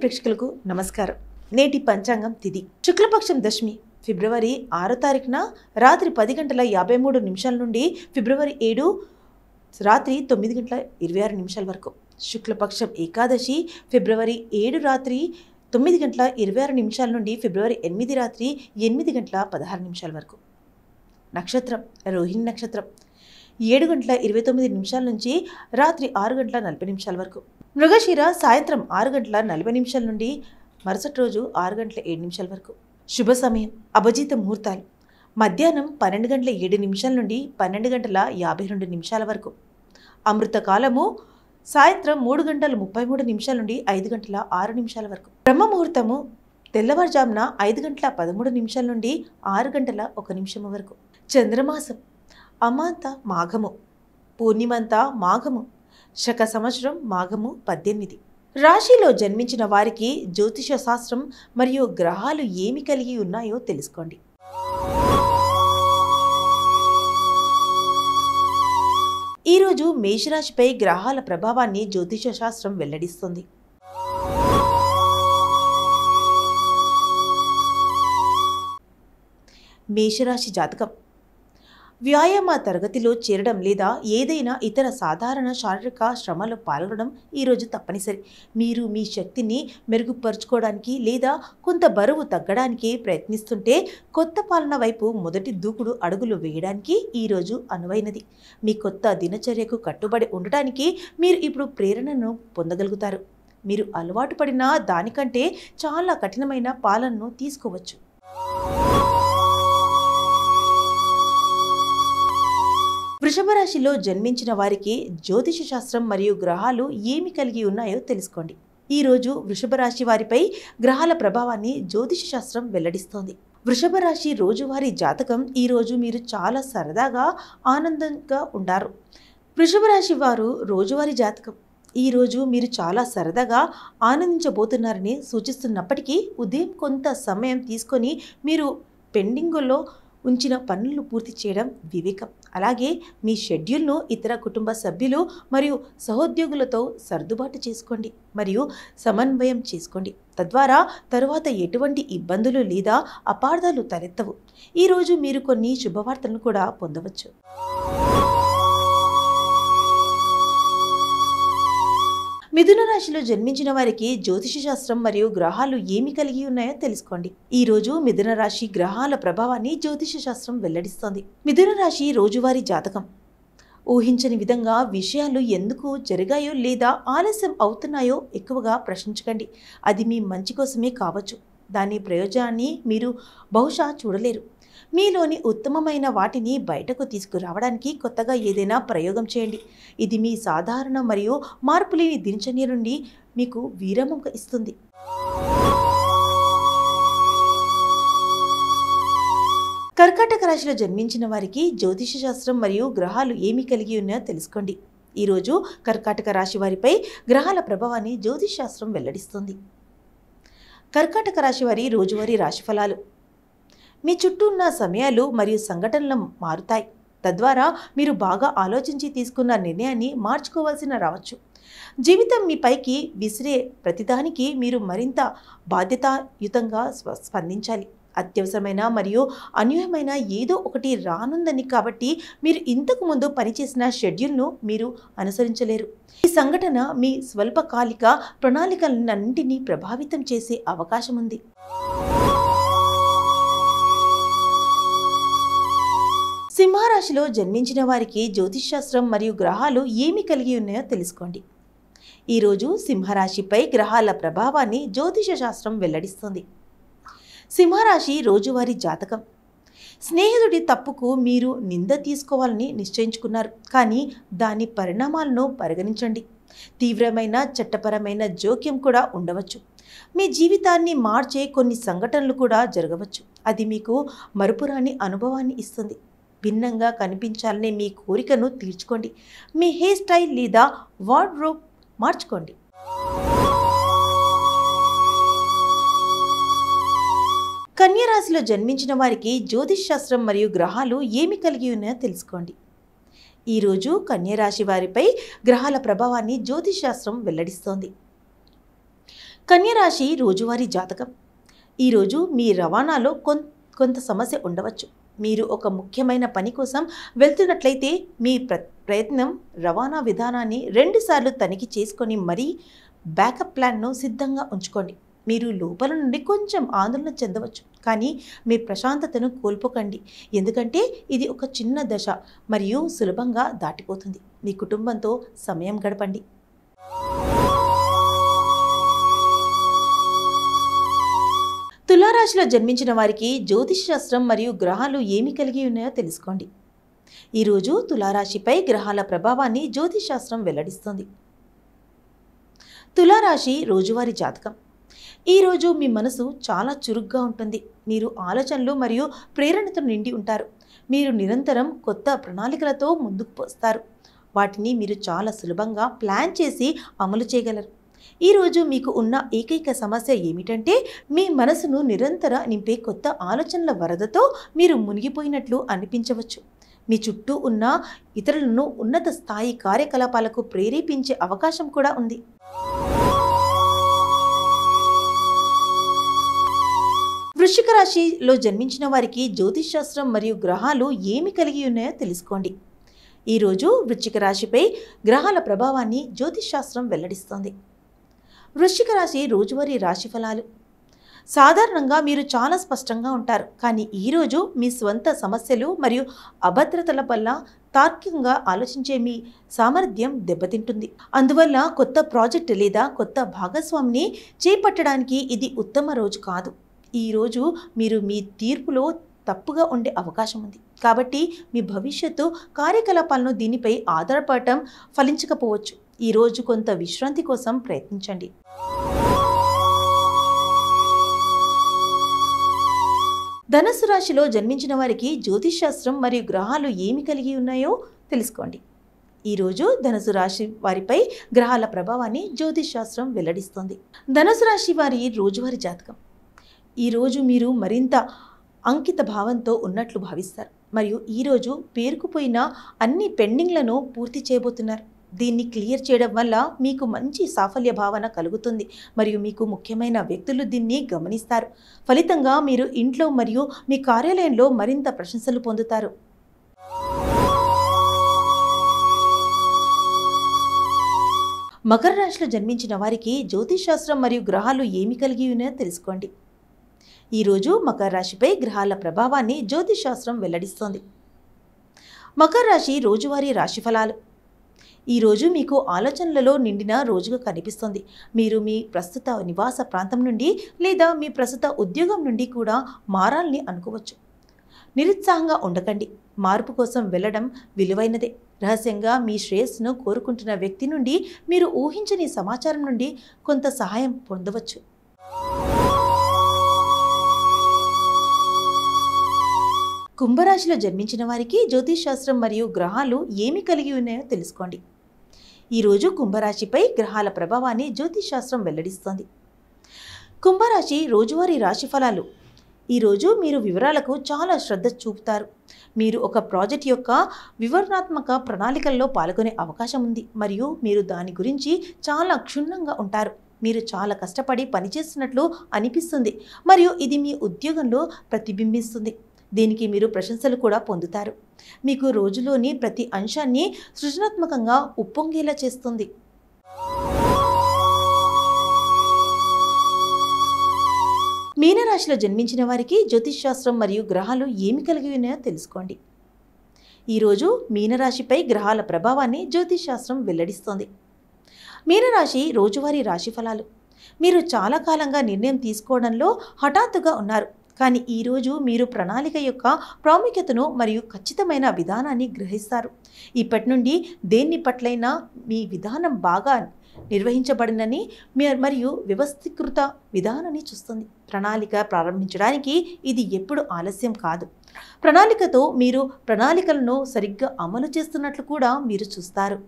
ప్రేక్షకులకు నమస్కారం. నేటి పంచాంగం తిథి శుక్లపక్షం దశమి ఫిబ్రవరి 6వ తారీఖున రాత్రి 10:53 నుండి ఫిబ్రవరి 7 రాత్రి 9:26 వరకు. శుక్లపక్షం ఏకాదశి ఫిబ్రవరి 7 రాత్రి 9:26 నుండి ఫిబ్రవరి 8 రాత్రి 8:16 వరకు. నక్షత్రం రోహిణి నక్షత్రం 7:29 నుంచి రాత్రి 6:40 వరకు. మృగశిర సాయంత్రం 6:40 నుండి మరుసటి రోజు 6:07 వరకు. శుభ సమయం అభిజిత ముహూర్తాలు మధ్యాహ్నం 12:07 నుండి 12:52 వరకు. అమృత కాలము సాయంత్రం 3:33 నుండి 5:06 వరకు. బ్రహ్మ ముహూర్తము తెల్లవారుజామున 5:13 నుండి 6:01 వరకు. చంద్రమాసం అమాంత మాఘము, పూర్ణిమంత మాఘము, శక సంవత్సరం మాఘము 18. రాశిలో జన్మించిన వారికి జ్యోతిష శాస్త్రం మరియు గ్రహాలు ఏమి కలిగి ఉన్నాయో తెలుసుకోండి. ఈరోజు మేషరాశిపై గ్రహాల ప్రభావాన్ని జ్యోతిష శాస్త్రం వెల్లడిస్తుంది. మేషరాశి జాతకం వ్యాయామ తరగతిలో చేరడం లేదా ఏదైనా ఇతర సాధారణ శారీరక శ్రమలో పాల్గొనడం ఈరోజు తప్పనిసరి. మీరు మీ శక్తిని మెరుగుపరుచుకోవడానికి లేదా కొంత బరువు తగ్గడానికి ప్రయత్నిస్తుంటే కొత్త పాలన వైపు మొదటి దూకుడు అడుగులు వేయడానికి ఈరోజు అనువైనది. మీ కొత్త దినచర్యకు కట్టుబడి ఉండటానికి మీరు ఇప్పుడు ప్రేరణను పొందగలుగుతారు. మీరు అలవాటు పడిన దానికంటే చాలా కఠినమైన పాలనను తీసుకోవచ్చు. వృషభ రాశిలో జన్మించిన వారికి జ్యోతిష శాస్త్రం మరియు గ్రహాలు ఏమి కలిగి ఉన్నాయో తెలుసుకోండి. ఈరోజు వృషభ రాశి వారిపై గ్రహాల ప్రభావాన్ని జ్యోతిష శాస్త్రం వెల్లడిస్తోంది. వృషభ రాశి రోజువారీ జాతకం ఈరోజు మీరు చాలా సరదాగా ఆనందంగా ఉంటారు. వృషభ రాశి వారు రోజువారీ జాతకం ఈరోజు మీరు చాలా సరదాగా ఆనందించబోతున్నారని సూచిస్తున్నప్పటికీ ఉదయం కొంత సమయం తీసుకొని మీరు పెండింగులో ఉంచిన పనులను పూర్తి చేయడం వివేకం. అలాగే మీ షెడ్యూల్ను ఇతర కుటుంబ సభ్యులు మరియు సహోద్యోగులతో సర్దుబాటు చేసుకోండి మరియు సమన్వయం చేసుకోండి. తద్వారా తరువాత ఎటువంటి ఇబ్బందులు లేదా అపార్థాలు తలెత్తవు. ఈరోజు మీరు కొన్ని శుభవార్తలను కూడా పొందవచ్చు. మిథున రాశిలో జన్మించిన వారికి జ్యోతిష శాస్త్రం మరియు గ్రహాలు ఏమి కలిగి ఉన్నాయో తెలుసుకోండి. ఈ రోజు మిథున రాశి గ్రహాల ప్రభావాన్ని జ్యోతిష శాస్త్రం వెల్లడిస్తోంది. మిథున రాశి రోజువారీ జాతకం ఊహించని విధంగా విషయాలు ఎందుకు జరిగాయో లేదా ఆలస్యం అవుతున్నాయో ఎక్కువగా ప్రశ్నించకండి. అది మీ మంచి కోసమే కావచ్చు. దాని ప్రయోజనాన్ని మీరు బహుశా చూడలేరు. మీలోని ఉత్తమమైన వాటిని బయటకు తీసుకురావడానికి కొత్తగా ఏదైనా ప్రయోగం చేయండి. ఇది మీ సాధారణ మరియు మార్పులేని దినచర్య నుండి మీకు విరామం ఇస్తుంది. కర్కాటక రాశిలో జన్మించిన వారికి జ్యోతిష శాస్త్రం మరియు గ్రహాలు ఏమి కలిగి ఉన్నాయో తెలుసుకోండి. ఈరోజు కర్కాటక రాశి వారిపై గ్రహాల ప్రభావాన్ని జ్యోతిష శాస్త్రం వెల్లడిస్తుంది. కర్కాటక రాశి వారి రోజువారీ రాశిఫలాలు మీ చుట్టూ ఉన్న సమయాలు మరియు సంఘటనలు మారుతాయి. తద్వారా మీరు బాగా ఆలోచించి తీసుకున్న నిర్ణయాన్ని మార్చుకోవాల్సిన రావచ్చు. జీవితం మీ పైకి విసిరే ప్రతిదానికి మీరు మరింత బాధ్యతాయుతంగా స్పందించాలి. అత్యవసరమైన మరియు అన్యాయమైన ఏదో ఒకటి రానుందని కాబట్టి మీరు ఇంతకు ముందు పనిచేసిన షెడ్యూల్ను మీరు అనుసరించలేరు. ఈ సంఘటన మీ స్వల్పకాలిక ప్రణాళికలన్నింటినీ ప్రభావితం చేసే అవకాశం ఉంది. సింహరాశిలో జన్మించిన వారికి జ్యోతిష్ శాస్త్రం మరియు గ్రహాలు ఏమి కలిగి ఉన్నాయో తెలుసుకోండి. ఈరోజు సింహరాశిపై గ్రహాల ప్రభావాన్ని జ్యోతిష శాస్త్రం వెల్లడిస్తుంది. సింహరాశి రోజువారీ జాతకం స్నేహితుడి తప్పుకు మీరు నింద తీసుకోవాలని నిశ్చయించుకున్నారు, కానీ దాని పరిణామాలను పరిగణించండి. తీవ్రమైన చట్టపరమైన జోక్యం కూడా ఉండవచ్చు. మీ జీవితాన్ని మార్చే కొన్ని సంఘటనలు కూడా జరగవచ్చు. అది మీకు మరుపురాని అనుభవాన్ని ఇస్తుంది. భిన్నంగా కనిపించాలనే మీ కోరికను తీర్చుకోండి. మీ హెయిర్ స్టైల్ లేదా వార్డ్రోబ్ మార్చుకోండి. కన్యా రాశిలో జన్మించిన వారికి జ్యోతిష్ శాస్త్రం మరియు గ్రహాలు ఏమి కలిగి ఉన్నాయో తెలుసుకోండి. ఈరోజు కన్యా రాశి వారిపై గ్రహాల ప్రభావాన్ని జ్యోతిష్ శాస్త్రం వెల్లడిస్తోంది. కన్య రాశి రోజువారీ జాతకం. ఈరోజు మీ రవాణాలో కొంత సమస్య ఉండవచ్చు. మీరు ఒక ముఖ్యమైన పని కోసం వెళ్తున్నట్లయితే మీ ప్రయత్నం రవాణా విధానాన్ని 2 సార్లు తనిఖీ చేసుకొని మరీ బ్యాకప్ ప్లాన్ను సిద్ధంగా ఉంచుకోండి. మీరు లోపల నుండి కొంచెం ఆందోళన చెందవచ్చు, కానీ మీ ప్రశాంతతను కోల్పోకండి. ఎందుకంటే ఇది ఒక చిన్న దశ మరియు సులభంగా దాటిపోతుంది. మీ కుటుంబంతో సమయం గడపండి. తులారాశిలో జన్మించిన వారికి జ్యోతిష శాస్త్రం మరియు గ్రహాలు ఏమి కలిగి ఉన్నాయో తెలుసుకోండి. ఈరోజు తులారాశిపై గ్రహాల ప్రభావాన్ని జ్యోతిష శాస్త్రం వెల్లడిస్తుంది. తులారాశి రోజువారీ జాతకం. ఈరోజు మీ మనసు చాలా చురుగ్గా ఉంటుంది. మీరు ఆలోచనలు మరియు ప్రేరణతో నిండి ఉంటారు. మీరు నిరంతరం కొత్త ప్రణాళికలతో ముందుకు వస్తారు. వాటిని మీరు చాలా సులభంగా ప్లాన్ చేసి అమలు చేయగలరు. ఈరోజు మీకు ఉన్న ఏకైక సమస్య ఏమిటంటే మీ మనసును నిరంతర నింపే కొత్త ఆలోచనల వరదతో మీరు మునిగిపోయినట్లు అనిపించవచ్చు. మీ చుట్టూ ఉన్న ఇతరులను ఉన్నత స్థాయి కార్యకలాపాలకు ప్రేరేపించే అవకాశం కూడా ఉంది. వృశ్చిక రాశిలో జన్మించిన వారికి జ్యోతిష్ శాస్త్రం మరియు గ్రహాలు ఏమి కలిగి ఉన్నాయో తెలుసుకోండి. ఈరోజు వృశ్చిక రాశిపై గ్రహాల ప్రభావాన్ని జ్యోతిష్ శాస్త్రం వెల్లడిస్తోంది. వృశ్చిక రాశి రోజువారీ రాశి ఫలాలు. సాధారణంగా మీరు చాలా స్పష్టంగా ఉంటారు, కానీ ఈరోజు మీ స్వంత సమస్యలు మరియు అభద్రతల వల్ల తార్కికంగా ఆలోచించే మీ సామర్థ్యం దెబ్బతింటుంది. అందువల్ల కొత్త ప్రాజెక్ట్ లేదా కొత్త భాగస్వామిని చేపట్టడానికి ఇది ఉత్తమ రోజు కాదు. ఈరోజు మీరు మీ తీర్పులో తప్పుగా ఉండే అవకాశం ఉంది. కాబట్టి మీ భవిష్యత్తు కార్యకలాపాలను దీనిపై ఆధారపడటం ఫలించకపోవచ్చు. ఈరోజు కొంత విశ్రాంతి కోసం ప్రయత్నించండి. ధనుస్సు రాశిలో జన్మించిన వారికి జ్యోతిష్ శాస్త్రం మరియు గ్రహాలు ఏమి కలిగి ఉన్నాయో తెలుసుకోండి. ఈరోజు ధనుసు రాశి వారిపై గ్రహాల ప్రభావాన్ని జ్యోతిష్ శాస్త్రం వెల్లడిస్తుంది. ధనుసు రాశి వారి రోజువారీ జాతకం. ఈరోజు మీరు మరింత అంకిత భావంతో ఉన్నట్లు భావిస్తారు మరియు ఈరోజు పేరుకుపోయిన అన్ని పెండింగ్లను పూర్తి చేయబోతున్నారు. దీన్ని క్లియర్ చేయడం వల్ల మీకు మంచి సాఫల్య భావన కలుగుతుంది మరియు మీకు ముఖ్యమైన వ్యక్తులు దీన్ని గమనిస్తారు. ఫలితంగా మీరు ఇంట్లో మరియు మీ కార్యాలయంలో మరింత ప్రశంసలు పొందుతారు. మకర రాశిలో జన్మించిన వారికి జ్యోతిష్ శాస్త్రం మరియు గ్రహాలు ఏమి కలిగి ఉన్నాయో తెలుసుకోండి. ఈరోజు మకర రాశిపై గ్రహాల ప్రభావాన్ని జ్యోతిష్ శాస్త్రం వెల్లడిస్తోంది. మకర రాశి రోజువారీ రాశి ఫలాలు. ఈరోజు మీకు ఆలోచనలలో నిండిన రోజుగా కనిపిస్తుంది. మీరు మీ ప్రస్తుత నివాస ప్రాంతం నుండి లేదా మీ ప్రస్తుత ఉద్యోగం నుండి కూడా మారాలని అనుకోవచ్చు. నిరుత్సాహంగా ఉండకండి. మార్పు కోసం వెళ్ళడం విలువైనదే. రహస్యంగా మీ శ్రేయస్సును కోరుకుంటున్న వ్యక్తి నుండి మీరు ఊహించని సమాచారం నుండి కొంత సహాయం పొందవచ్చు. కుంభరాశిలో జన్మించిన వారికి జ్యోతిష్ శాస్త్రం మరియు గ్రహాలు ఏమి కలిగి ఉన్నాయో తెలుసుకోండి. ఈరోజు కుంభరాశిపై గ్రహాల ప్రభావాన్ని జ్యోతిష్ శాస్త్రం వెల్లడిస్తోంది. కుంభరాశి రోజువారీ రాశి ఫలాలు. ఈరోజు మీరు వివరాలకు చాలా శ్రద్ధ చూపుతారు. మీరు ఒక ప్రాజెక్ట్ యొక్క వివరణాత్మక ప్రణాళికల్లో పాల్గొనే అవకాశం ఉంది మరియు మీరు దాని గురించి చాలా క్షుణ్ణంగా ఉంటారు. మీరు చాలా కష్టపడి పనిచేస్తున్నట్లు అనిపిస్తుంది మరియు ఇది మీ ఉద్యోగంలో ప్రతిబింబిస్తుంది. దీనికి మీరు ప్రశంసలు కూడా పొందుతారు. మీకు రోజులోని ప్రతి అంశాన్ని సృజనాత్మకంగా ఉప్పొంగేలా చేస్తుంది. మీనరాశిలో జన్మించిన వారికి జ్యోతిష్ శాస్త్రం మరియు గ్రహాలు ఏమి కలిగి ఉన్నాయో తెలుసుకోండి. ఈరోజు మీనరాశిపై గ్రహాల ప్రభావాన్ని జ్యోతిష్ శాస్త్రం వెల్లడిస్తోంది. మీనరాశి రోజువారీ రాశి ఫలాలు. మీరు చాలా కాలంగా నిర్ణయం తీసుకోవడంలో హఠాత్తుగా ఉన్నారు, కానీ ఈరోజు మీరు ప్రణాళిక యొక్క ప్రాముఖ్యతను మరియు ఖచ్చితమైన విధానాన్ని గ్రహిస్తారు. ఇప్పటి నుండి దేన్ని పట్లైనా మీ విధానం బాగా నిర్వహించబడినని మరియు వ్యవస్థీకృత విధానాన్ని చూస్తుంది. ప్రణాళిక ప్రారంభించడానికి ఇది ఎప్పుడు ఆలస్యం కాదు. ప్రణాళికతో మీరు ప్రణాళికలను సరిగ్గా అమలు చేస్తున్నట్లు కూడా మీరు చూస్తారు.